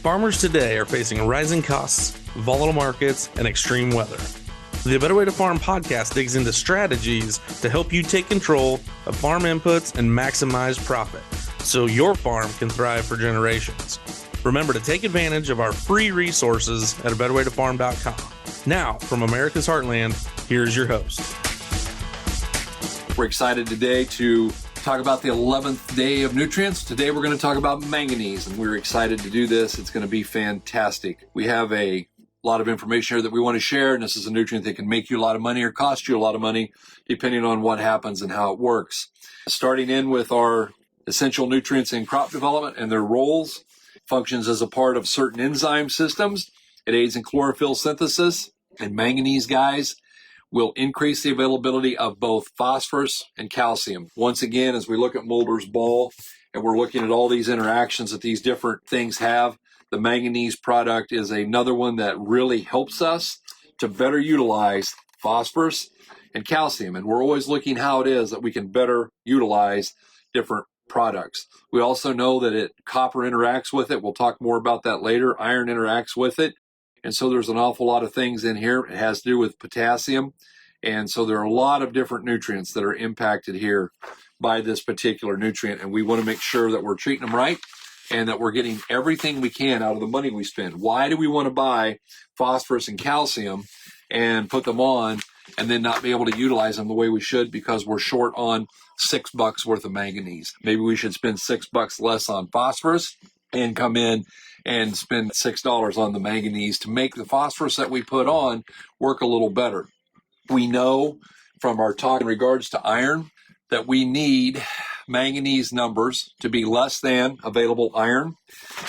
Farmers today are facing rising costs, volatile markets, and extreme weather. The A Better Way to Farm podcast digs into strategies to help you take control of farm inputs and maximize profit so your farm can thrive for generations. Remember to take advantage of our free resources at abetterwaytofarm.com. Now, from America's Heartland, here's your host. We're excited today to talk about the 11th day of nutrients. Today we're going to talk about manganese, and we're excited to do this. It's going to be fantastic. We have a lot of information here that we want to share, and this is a nutrient that can make you a lot of money or cost you a lot of money depending on what happens and how it works. Starting in with our essential nutrients in crop development and their roles. Functions as a part of certain enzyme systems. It aids in chlorophyll synthesis, and manganese, guys, will increase the availability of both phosphorus and calcium. Once again, as we look at Mulder's ball and we're looking at all these interactions that these different things have, the manganese product is another one that really helps us to better utilize phosphorus and calcium. And we're always looking how it is that we can better utilize different products. We also know that copper interacts with it. We'll talk more about that later. Iron interacts with it. And so there's an awful lot of things in here. It has to do with potassium. And so there are a lot of different nutrients that are impacted here by this particular nutrient. And we want to make sure that we're treating them right and that we're getting everything we can out of the money we spend. Why do we want to buy phosphorus and calcium and put them on and then not be able to utilize them the way we should? Because we're short on $6 worth of manganese. Maybe we should spend $6 less on phosphorus and come in and spend $6 on the manganese to make the phosphorus that we put on work a little better. We know from our talk in regards to iron that we need manganese numbers to be less than available iron.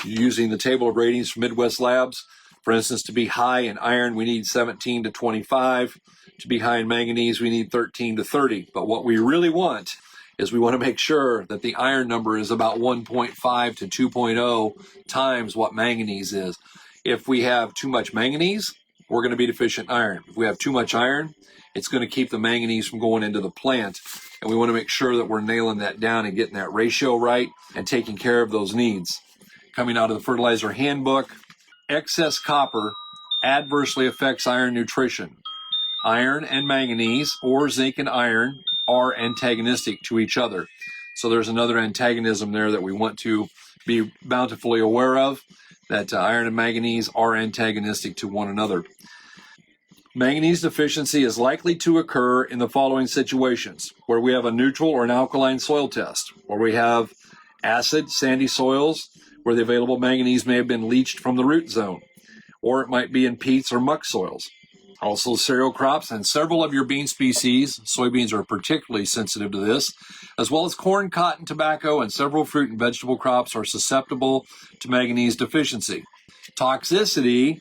Using the table of ratings from Midwest Labs, for instance, to be high in iron, we need 17 to 25. To be high in manganese, we need 13 to 30. But what we really want is we want to make sure that the iron number is about 1.5 to 2.0 times what manganese is. If we have too much manganese, we're going to be deficient in iron. If we have too much iron, it's going to keep the manganese from going into the plant. And we want to make sure that we're nailing that down and getting that ratio right and taking care of those needs. Coming out of the fertilizer handbook, excess copper adversely affects iron nutrition. Iron and manganese, or zinc and iron, are antagonistic to each other. So there's another antagonism there that we want to be bountifully aware of, that iron and manganese are antagonistic to one another. Manganese deficiency is likely to occur in the following situations: where we have a neutral or an alkaline soil test, where we have acid, sandy soils, where the available manganese may have been leached from the root zone, or it might be in peats or muck soils. Also cereal crops and several of your bean species, soybeans are particularly sensitive to this, as well as corn, cotton, tobacco, and several fruit and vegetable crops are susceptible to manganese deficiency. Toxicity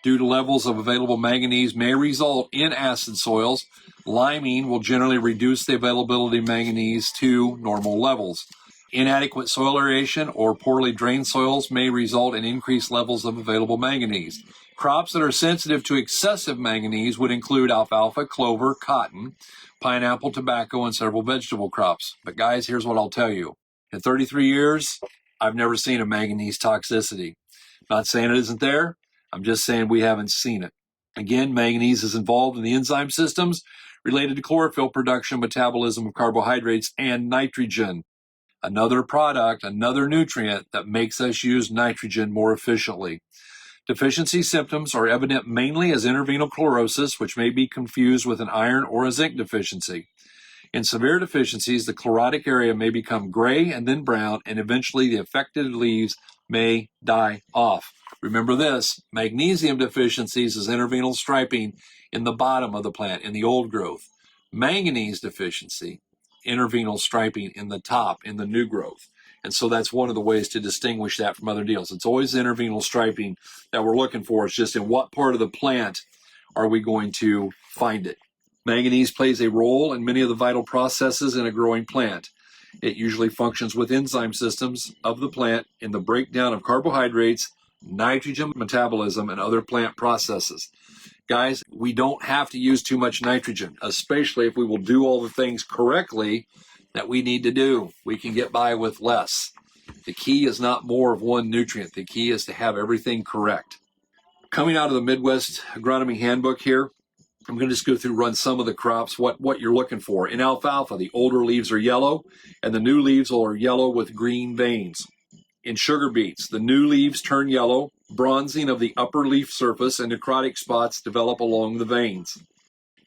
due to levels of available manganese may result in acid soils. Liming will generally reduce the availability of manganese to normal levels. Inadequate soil aeration or poorly drained soils may result in increased levels of available manganese. Crops that are sensitive to excessive manganese would include alfalfa, clover, cotton, pineapple, tobacco, and several vegetable crops. But guys, here's what I'll tell you. In 33 years, I've never seen a manganese toxicity. Not saying it isn't there. I'm just saying we haven't seen it. Again, manganese is involved in the enzyme systems related to chlorophyll production, metabolism of carbohydrates, and nitrogen. Another product, another nutrient that makes us use nitrogen more efficiently. Deficiency symptoms are evident mainly as intervenal chlorosis, which may be confused with an iron or a zinc deficiency. In severe deficiencies, the chlorotic area may become gray and then brown, and eventually the affected leaves may die off. Remember this, magnesium deficiencies is intervenal striping in the bottom of the plant, in the old growth. Manganese deficiency, intervenal striping in the top, in the new growth. And so that's one of the ways to distinguish that from other deals. It's always intervenal striping that we're looking for. It's just in what part of the plant are we going to find it. Manganese plays a role in many of the vital processes in a growing plant. It usually functions with enzyme systems of the plant in the breakdown of carbohydrates, nitrogen metabolism, and other plant processes. Guys, we don't have to use too much nitrogen, especially if we will do all the things correctly that we need to do. We can get by with less. The key is not more of one nutrient. The key is to have everything correct. Coming out of the Midwest Agronomy Handbook here, I'm going to just go through, run some of the crops, what you're looking for. In alfalfa, the older leaves are yellow, and the new leaves are yellow with green veins. In sugar beets, the new leaves turn yellow, bronzing of the upper leaf surface, and necrotic spots develop along the veins.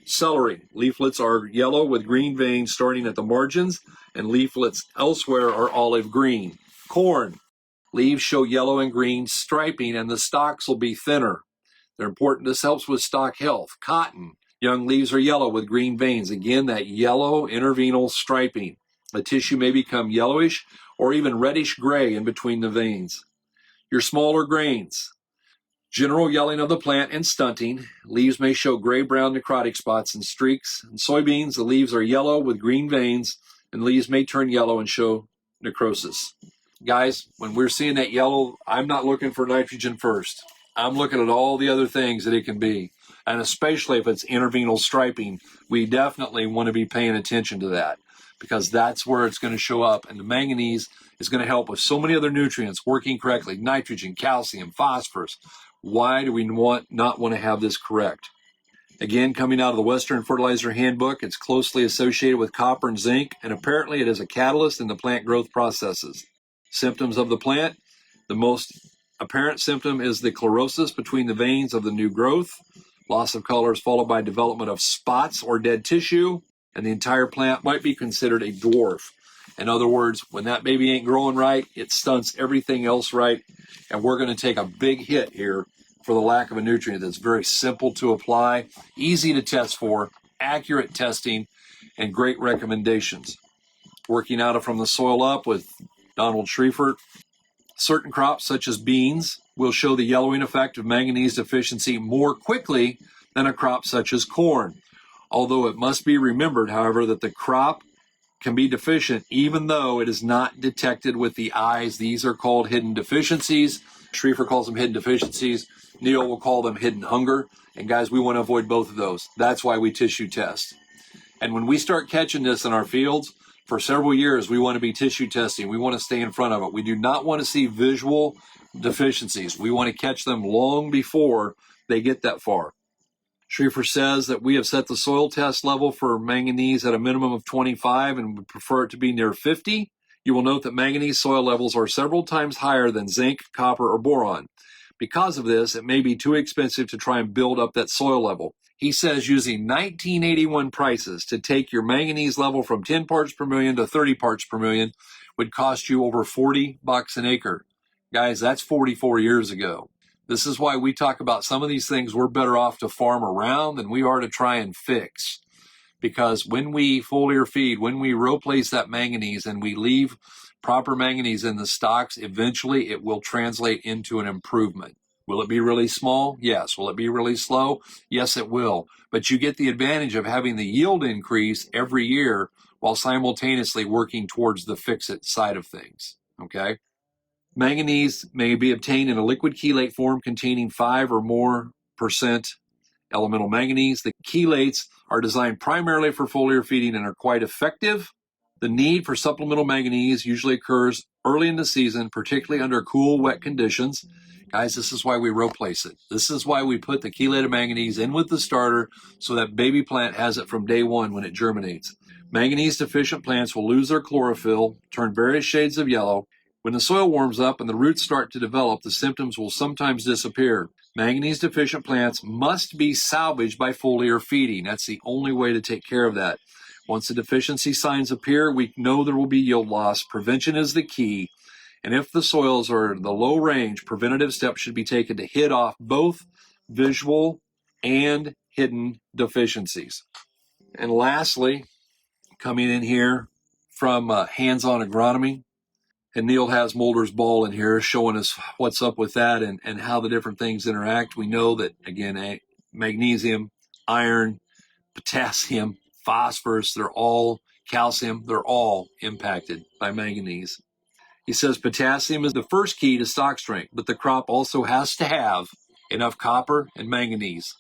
Celery, leaflets are yellow with green veins starting at the margins, and leaflets elsewhere are olive green. Corn, leaves show yellow and green striping, and the stalks will be thinner. They're important. This helps with stalk health. Cotton, young leaves are yellow with green veins. Again, that yellow intervenal striping. The tissue may become yellowish or even reddish gray in between the veins. Your smaller grains, general yellowing of the plant and stunting. Leaves may show gray-brown necrotic spots and streaks. In soybeans, the leaves are yellow with green veins, and leaves may turn yellow and show necrosis. Guys, when we're seeing that yellow, I'm not looking for nitrogen first. I'm looking at all the other things that it can be. And especially if it's intervenal striping, we definitely want to be paying attention to that, because that's where it's going to show up. And the manganese is going to help with so many other nutrients working correctly: nitrogen, calcium, phosphorus. Why do we not want to have this correct? Again, coming out of the Western Fertilizer Handbook, it's closely associated with copper and zinc, and apparently it is a catalyst in the plant growth processes. Symptoms of the plant: the most apparent symptom is the chlorosis between the veins of the new growth. Loss of color is followed by development of spots or dead tissue, and the entire plant might be considered a dwarf. In other words, when that baby ain't growing right, it stunts everything else right, and we're going to take a big hit here for the lack of a nutrient that's very simple to apply, easy to test for, accurate testing, and great recommendations. Working out of From the Soil Up with Donald Schriefert, certain crops such as beans will show the yellowing effect of manganese deficiency more quickly than a crop such as corn. Although it must be remembered, however, that the crop can be deficient even though it is not detected with the eyes. These are called hidden deficiencies. Schriefert calls them hidden deficiencies. Neil will call them hidden hunger. And guys, we want to avoid both of those. That's why we tissue test. And when we start catching this in our fields, for several years, we want to be tissue testing. We want to stay in front of it. We do not want to see visual deficiencies. We want to catch them long before they get that far. Schriefert says that we have set the soil test level for manganese at a minimum of 25 and would prefer it to be near 50. You will note that manganese soil levels are several times higher than zinc, copper, or boron. Because of this, it may be too expensive to try and build up that soil level. He says using 1981 prices to take your manganese level from 10 parts per million to 30 parts per million would cost you over $40 an acre. Guys, that's 44 years ago. This is why we talk about some of these things we're better off to farm around than we are to try and fix. Because when we foliar feed, when we replace that manganese and we leave proper manganese in the stocks, eventually it will translate into an improvement. Will it be really small? Yes. Will it be really slow? Yes, it will. But you get the advantage of having the yield increase every year while simultaneously working towards the fix-it side of things. Okay? Manganese may be obtained in a liquid chelate form containing 5 or more percent elemental manganese. The chelates are designed primarily for foliar feeding and are quite effective. The need for supplemental manganese usually occurs early in the season, particularly under cool, wet conditions. Guys, this is why we replace it. This is why we put the chelated manganese in with the starter so that baby plant has it from day one when it germinates. Manganese deficient plants will lose their chlorophyll, turn various shades of yellow. When the soil warms up and the roots start to develop, the symptoms will sometimes disappear. Manganese deficient plants must be salvaged by foliar feeding. That's the only way to take care of that. Once the deficiency signs appear, we know there will be yield loss. Prevention is the key. And if the soils are in the low range, preventative steps should be taken to hit off both visual and hidden deficiencies. And lastly, coming in here from Hands-On Agronomy, and Neil has Mulder's ball in here showing us what's up with that and how the different things interact. We know that, again, magnesium, iron, potassium, phosphorus, calcium, they're all impacted by manganese. He says potassium is the first key to stock strength, but the crop also has to have enough copper and manganese.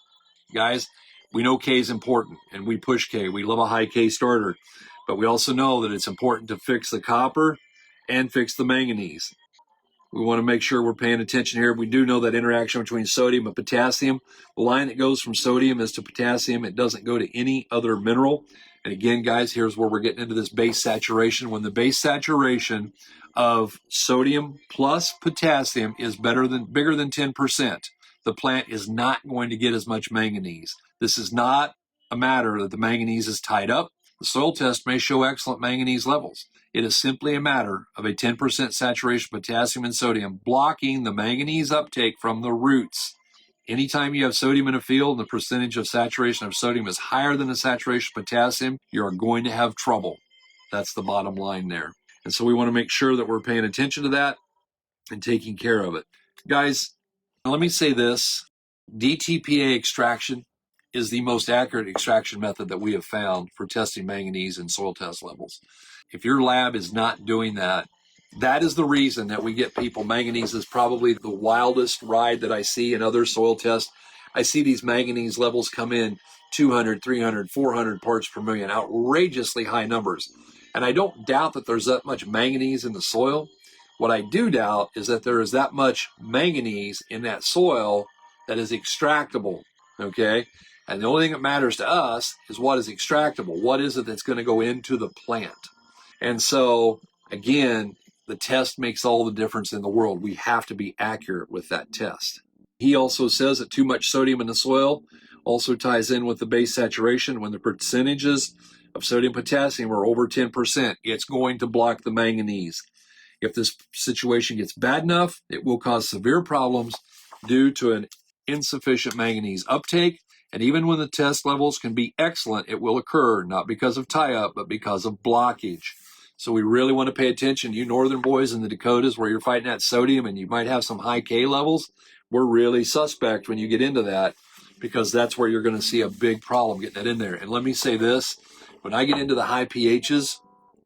Guys, we know K is important, and we push K. We love a high K starter, but we also know that it's important to fix the copper and fix the manganese. We want to make sure we're paying attention here. We do know that interaction between sodium and potassium. The line that goes from sodium is to potassium. It doesn't go to any other mineral. And again, guys, here's where we're getting into this base saturation. When the base saturation of sodium plus potassium is bigger than 10%, the plant is not going to get as much manganese. This is not a matter that the manganese is tied up. The soil test may show excellent manganese levels. It is simply a matter of a 10% saturation of potassium and sodium blocking the manganese uptake from the roots. Anytime you have sodium in a field and the percentage of saturation of sodium is higher than the saturation of potassium, you're going to have trouble. That's the bottom line there. And so we want to make sure that we're paying attention to that and taking care of it. Guys, let me say this. DTPA extraction is the most accurate extraction method that we have found for testing manganese in soil test levels. If your lab is not doing that, that is the reason that we get people. Manganese is probably the wildest ride that I see in other soil tests. I see these manganese levels come in 200, 300, 400 parts per million, outrageously high numbers. And I don't doubt that there's that much manganese in the soil. What I do doubt is that there is that much manganese in that soil that is extractable, okay? And the only thing that matters to us is what is extractable. What is it that's going to go into the plant? And so, again, the test makes all the difference in the world. We have to be accurate with that test. He also says that too much sodium in the soil also ties in with the base saturation. When the percentages of sodium potassium are over 10%, it's going to block the manganese. If this situation gets bad enough, it will cause severe problems due to an insufficient manganese uptake. And even when the test levels can be excellent, it will occur not because of tie-up, but because of blockage. So we really want to pay attention. You northern boys in the Dakotas where you're fighting that sodium and you might have some high K levels, we're really suspect when you get into that because that's where you're going to see a big problem getting that in there. And let me say this, when I get into the high pHs,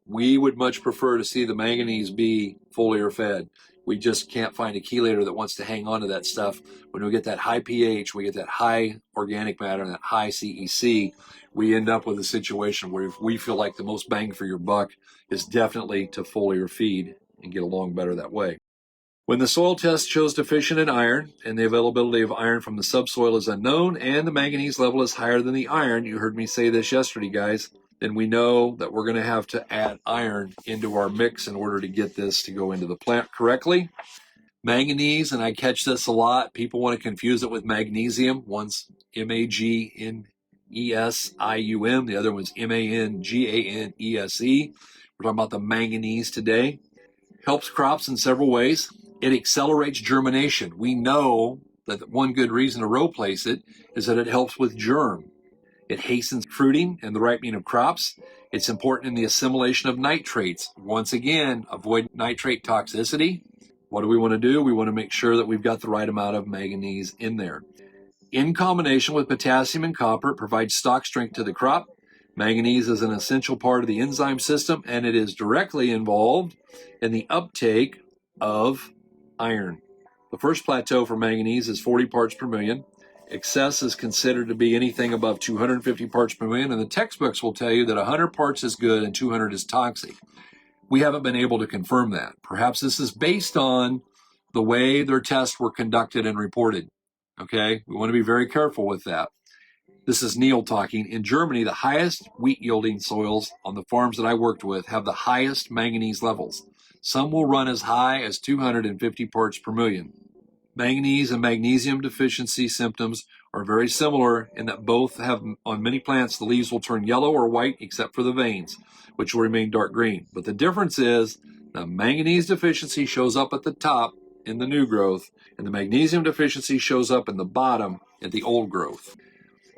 we would much prefer to see the manganese be foliar fed. We just can't find a chelator that wants to hang on to that stuff. When we get that high pH, we get that high organic matter and that high CEC, we end up with a situation where we feel like the most bang for your buck is definitely to foliar feed and get along better that way. When the soil test shows deficient in iron and the availability of iron from the subsoil is unknown and the manganese level is higher than the iron, you heard me say this yesterday, guys, then we know that we're going to have to add iron into our mix in order to get this to go into the plant correctly. Manganese, and I catch this a lot, people want to confuse it with magnesium. One's Magnesium, the other one's Manganese. We're talking about the manganese today. Helps crops in several ways. It accelerates germination. We know that one good reason to row place it is that it helps with germ. It hastens fruiting and the ripening of crops. It's important in the assimilation of nitrates. Once again, avoid nitrate toxicity. What do we want to do? We want to make sure that we've got the right amount of manganese in there. In combination with potassium and copper, it provides stock strength to the crop. Manganese is an essential part of the enzyme system, and it is directly involved in the uptake of iron. The first plateau for manganese is 40 parts per million. Excess is considered to be anything above 250 parts per million, and the textbooks will tell you that 100 parts is good and 200 is toxic. We haven't been able to confirm that. Perhaps this is based on the way their tests were conducted and reported. Okay, we want to be very careful with that. This is Neil talking. In Germany, the highest wheat yielding soils on the farms that I worked with have the highest manganese levels. Some will run as high as 250 parts per million. Manganese and magnesium deficiency symptoms are very similar in that both have, on many plants, the leaves will turn yellow or white except for the veins, which will remain dark green. But the difference is the manganese deficiency shows up at the top in the new growth, and the magnesium deficiency shows up in the bottom at the old growth.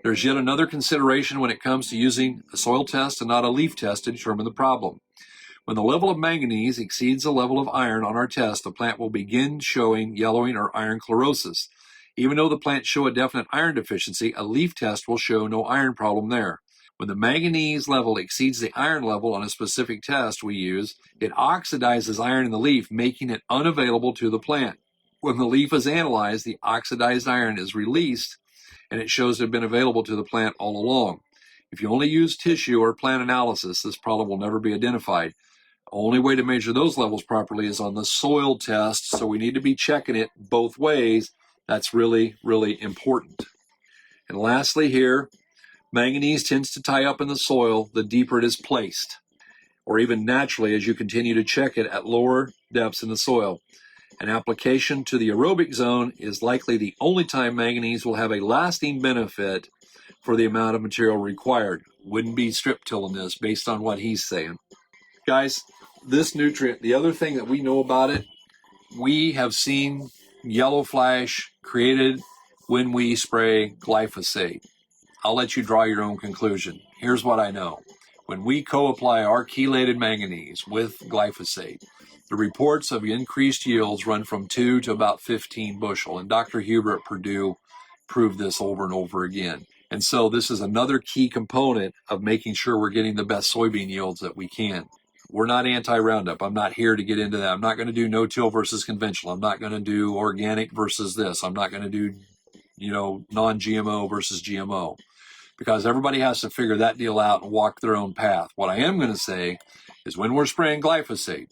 There's yet another consideration when it comes to using a soil test and not a leaf test to determine the problem. When the level of manganese exceeds the level of iron on our test, the plant will begin showing yellowing or iron chlorosis. Even though the plants show a definite iron deficiency, a leaf test will show no iron problem there. When the manganese level exceeds the iron level on a specific test we use, it oxidizes iron in the leaf, making it unavailable to the plant. When the leaf is analyzed, the oxidized iron is released, and it shows to have been available to the plant all along. If you only use tissue or plant analysis, this problem will never be identified. Only way to measure those levels properly is on the soil test, so we need to be checking it both ways. That's really, really important. And lastly here, manganese tends to tie up in the soil the deeper it is placed, or even naturally as you continue to check it at lower depths in the soil. An application to the aerobic zone is likely the only time manganese will have a lasting benefit for the amount of material required. Wouldn't be strip tilling this based on what he's saying. Guys, this nutrient, the other thing that we know about it, we have seen yellow flash created when we spray glyphosate. I'll let you draw your own conclusion. Here's what I know. When we co-apply our chelated manganese with glyphosate, the reports of increased yields run from 2 to about 15 bushel. And Dr. Huber at Purdue proved this over and over again. And so this is another key component of making sure we're getting the best soybean yields that we can. We're not anti-Roundup. I'm not here to get into that. I'm not going to do no-till versus conventional. I'm not going to do organic versus this. I'm not going to do, non-GMO versus GMO, because everybody has to figure that deal out and walk their own path. What I am going to say is when we're spraying glyphosate,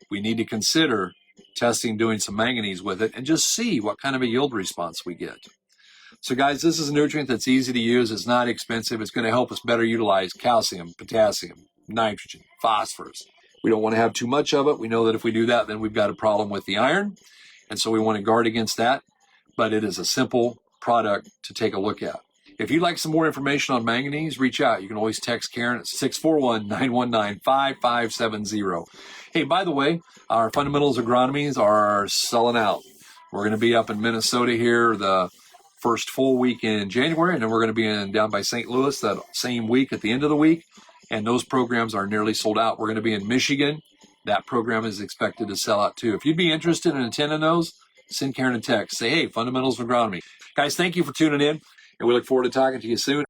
we need to consider testing, doing some manganese with it, and just see what kind of a yield response we get. So guys, this is a nutrient that's easy to use. It's not expensive. It's going to help us better utilize calcium, potassium, nitrogen, phosphorus. We don't want to have too much of it. We know that if we do that, then we've got a problem with the iron. And so we want to guard against that. But it is a simple product to take a look at. If you'd like some more information on manganese, reach out. You can always text Karen at 641-919-5570. Hey, by the way, our fundamentals agronomies are selling out. We're going to be up in Minnesota here the first full week in January, and then we're going to be down by St. Louis that same week at the end of the week, and those programs are nearly sold out. We're going to be in Michigan. That program is expected to sell out too. If you'd be interested in attending those, send Karen a text. Say, hey, fundamentals of agronomy. Guys, thank you for tuning in, and we look forward to talking to you soon.